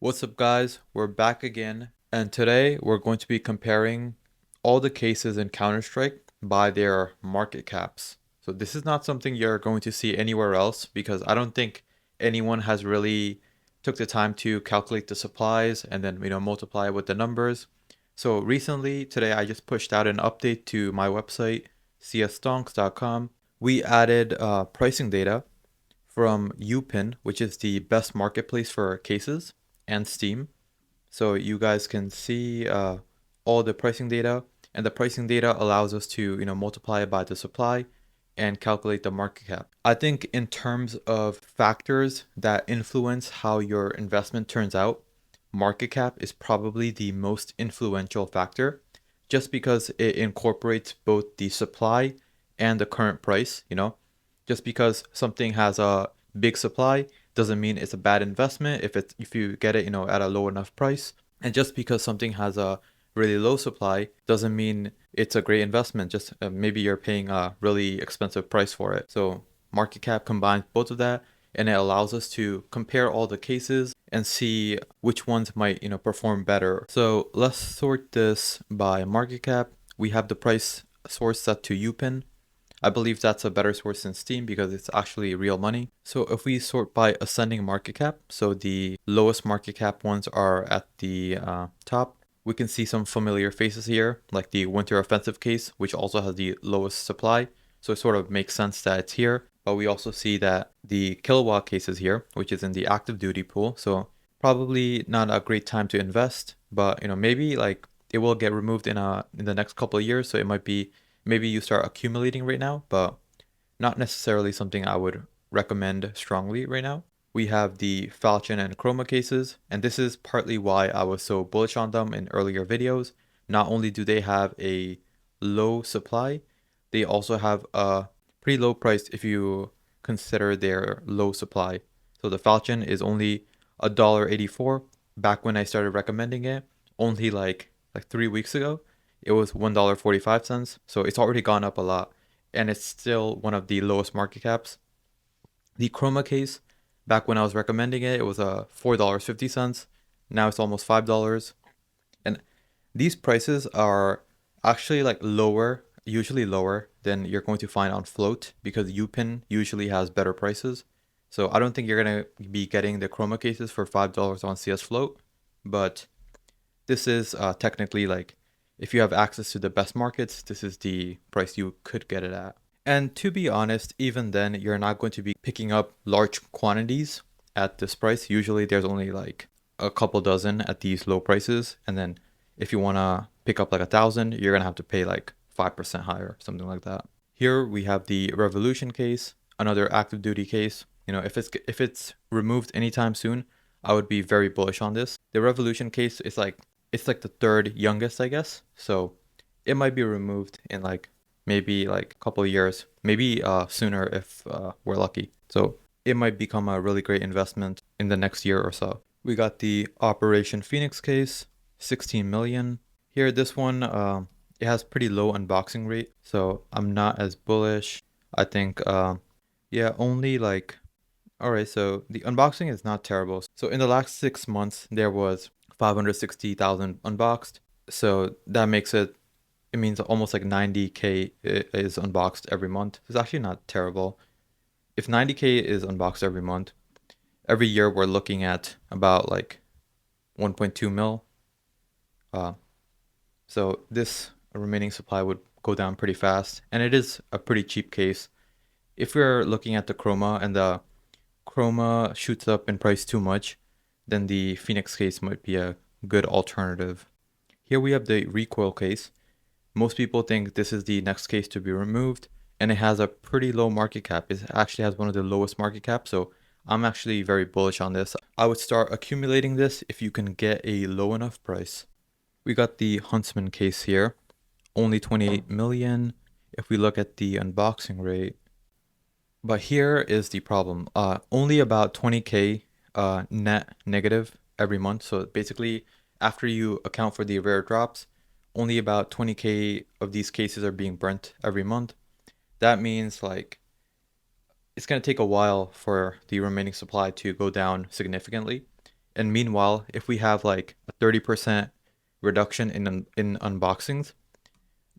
What's up, guys? We're back again, and today we're going to be comparing all the cases in Counter-Strike by their market caps. So this is not something you're going to see anywhere else because I don't think anyone has really took the time to calculate the supplies and then multiply it with the numbers. So recently, today I just pushed out an update to my website, cstonks.com. We added pricing data from UPin, which is the best marketplace for cases, and Steam. So you guys can see all the pricing data, and the pricing data allows us to multiply it by the supply and calculate the market cap. I think in terms of factors that influence how your investment turns out, market cap is probably the most influential factor just because it incorporates both the supply and the current price. Just because something has a big supply doesn't mean it's a bad investment if you get it at a low enough price. And just because something has a really low supply doesn't mean it's a great investment. Just maybe you're paying a really expensive price for it. So market cap combines both of that, and it allows us to compare all the cases and see which ones might perform better. So let's sort this by market cap. We have the price source set to UPin. I believe that's a better source than Steam because it's actually real money. So if we sort by ascending market cap, so the lowest market cap ones are at the top, we can see some familiar faces here, like the Winter Offensive case, which also has the lowest supply. So it sort of makes sense that it's here. But we also see that the Kilowatt case is here, which is in the active duty pool. So probably not a great time to invest, but maybe like it will get removed in the next couple of years. So it might be maybe you start accumulating right now, but not necessarily something I would recommend strongly right now. We have the Falchion and Chroma cases, and this is partly why I was so bullish on them in earlier videos. Not only do they have a low supply, they also have a pretty low price if you consider their low supply. So the Falchion is only $1.84. Back when I started recommending it, only like 3 weeks ago, it was $1.45. So it's already gone up a lot, and it's still one of the lowest market caps. The Chroma case, back when I was recommending it, it was $4.50. Now it's almost $5. And these prices are actually like lower, usually lower than you're going to find on float because UPin usually has better prices. So I don't think you're going to be getting the Chroma cases for $5 on CS float, but this is technically like if you have access to the best markets, this is the price you could get it at. And to be honest, even then, you're not going to be picking up large quantities at this price. Usually there's only like a couple dozen at these low prices. And then if you want to pick up like 1,000, you're going to have to pay like 5% higher, something like that. Here we have the Revolution case, another active duty case. If it's removed anytime soon, I would be very bullish on this. The Revolution case is like, it's like the third youngest, I guess. So it might be removed in like maybe like a couple of years, maybe sooner if we're lucky. So it might become a really great investment in the next year or so. We got the Operation Phoenix case, 16 million. Here, this one, it has pretty low unboxing rate, so I'm not as bullish. I think, yeah, only like, all right, so the unboxing is not terrible. So in the last 6 months, there was 560,000 unboxed. So that makes it means almost like 90K is unboxed every month. It's actually not terrible. If 90K is unboxed every month, every year we're looking at about like 1.2 mil. So this remaining supply would go down pretty fast, and it is a pretty cheap case. If we're looking at the Chroma and the Chroma shoots up in price too much, then the Phoenix case might be a good alternative. Here we have the Recoil case. Most people think this is the next case to be removed, and it has a pretty low market cap. It actually has one of the lowest market caps, so I'm actually very bullish on this. I would start accumulating this if you can get a low enough price. We got the Huntsman case here, only 28 million if we look at the unboxing rate. But here is the problem. Only about 20K net negative every month. So basically, after you account for the rare drops, only about 20K of these cases are being burnt every month. That means like it's going to take a while for the remaining supply to go down significantly. And meanwhile, if we have like a 30% reduction in unboxings,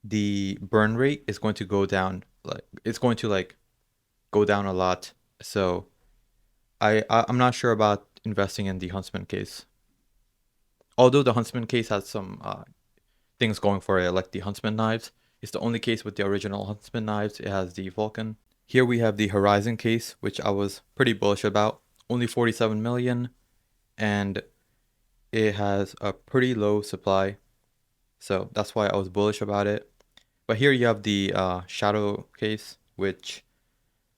the burn rate is going to go down. Like it's going to like go down a lot. So I'm not sure about investing in the Huntsman case. Although the Huntsman case has some things going for it, like the Huntsman knives. It's the only case with the original Huntsman knives. It has the Vulcan. Here we have the Horizon case, which I was pretty bullish about. Only 47 million, and it has a pretty low supply. So that's why I was bullish about it. But here you have the Shadow case, which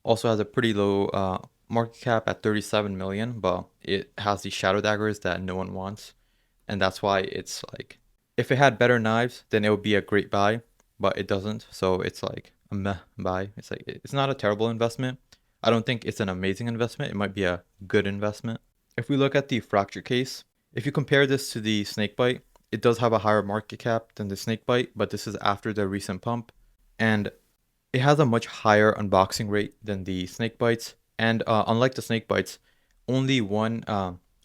also has a pretty low market cap at 37 million, but it has these shadow daggers that no one wants. And that's why it's like, if it had better knives, then it would be a great buy, but it doesn't. So it's like a meh buy. It's like, it's not a terrible investment. I don't think it's an amazing investment. It might be a good investment. If we look at the fracture case, if you compare this to the snakebite, it does have a higher market cap than the snakebite, but this is after the recent pump. And it has a much higher unboxing rate than the snake bites, and unlike the snake bites, only one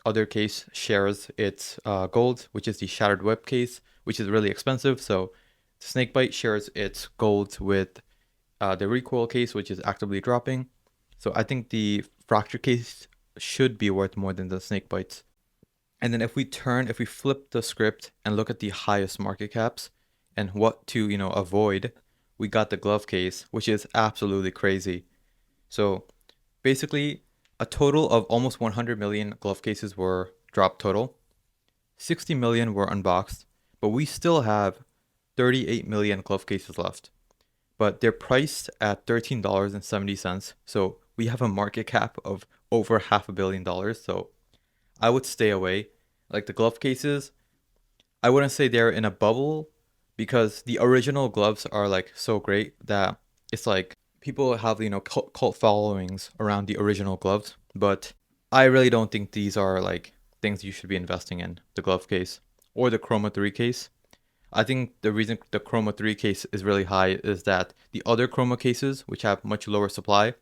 other case shares its gold, which is the shattered web case, which is really expensive. So the snake bite shares its gold with the recoil case, which is actively dropping. So I think the fracture case should be worth more than the snake bites. And then if we flip the script and look at the highest market caps and what to, avoid, we got the glove case, which is absolutely crazy. So basically, a total of almost 100 million glove cases were dropped total. 60 million were unboxed, but we still have 38 million glove cases left. But they're priced at $13.70. So we have a market cap of over $500 million. So I would stay away. Like the glove cases, I wouldn't say they're in a bubble because the original gloves are like so great that it's like people have, cult followings around the original gloves. But I really don't think these are like things you should be investing in, the glove case or the Chroma 3 case. I think the reason the Chroma 3 case is really high is that the other Chroma cases, which have much lower supply,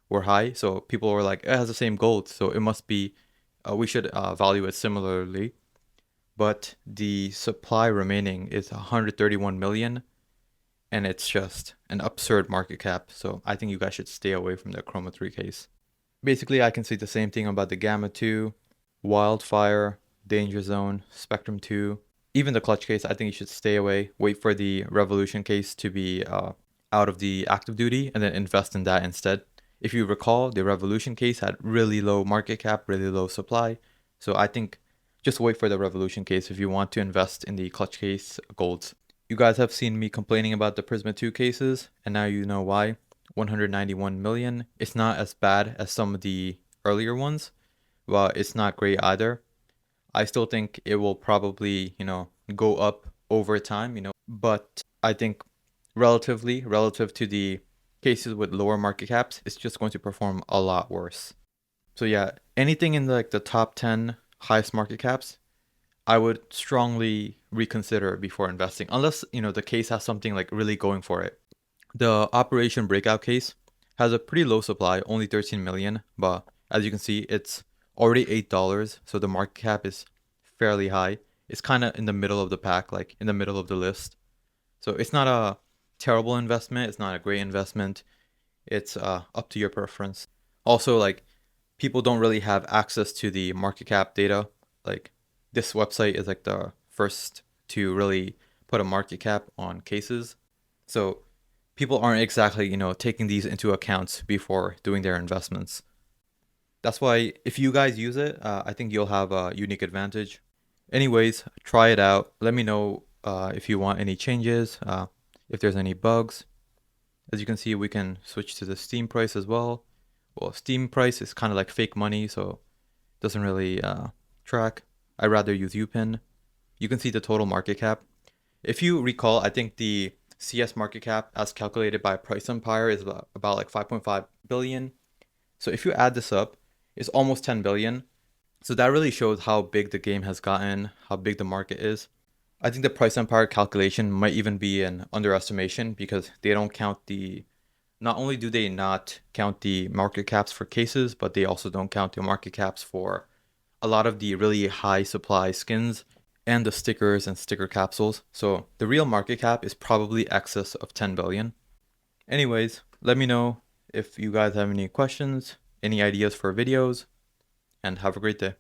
were high. So people were like, it has the same gold, so it must be, we should value it similarly. But the supply remaining is 131 million, and it's just an absurd market cap. So I think you guys should stay away from the Chroma 3 case. Basically, I can say the same thing about the Gamma 2, Wildfire, Danger Zone, Spectrum 2. Even the clutch case, I think you should stay away. Wait for the Revolution case to be out of the active duty and then invest in that instead. If you recall, the Revolution case had really low market cap, really low supply. So I think just wait for the Revolution case if you want to invest in the clutch case golds. You guys have seen me complaining about the Prisma 2 cases, and now you know why. 191 million. It's not as bad as some of the earlier ones, but it's not great either. I still think it will probably, go up over time, but I think relative to the cases with lower market caps, it's just going to perform a lot worse. So yeah, anything in like the top 10 highest market caps, I would strongly reconsider before investing, unless, the case has something like really going for it. The Operation Breakout case has a pretty low supply, only 13 million, but as you can see, it's already $8, so the market cap is fairly high. It's kind of in the middle of the pack, like in the middle of the list. So it's not a terrible investment, it's not a great investment. It's up to your preference. Also, like people don't really have access to the market cap data. Like this website is like the first to really put a market cap on cases. So people aren't exactly, taking these into account before doing their investments. That's why if you guys use it, I think you'll have a unique advantage. Anyways, try it out. Let me know if you want any changes, if there's any bugs. As you can see, we can switch to the Steam price as well. Well, Steam price is kind of like fake money, so it doesn't really track. I'd rather use UPIN. You can see the total market cap. If you recall, I think the CS market cap as calculated by Price Empire is about like 5.5 billion. So if you add this up, it's almost 10 billion. So that really shows how big the game has gotten, how big the market is. I think the Price Empire calculation might even be an underestimation because they don't count the, not only do they not count the market caps for cases, but they also don't count the market caps for a lot of the really high supply skins and the stickers and sticker capsules. So the real market cap is probably excess of 10 billion. Anyways, let me know if you guys have any questions, any ideas for videos, and have a great day.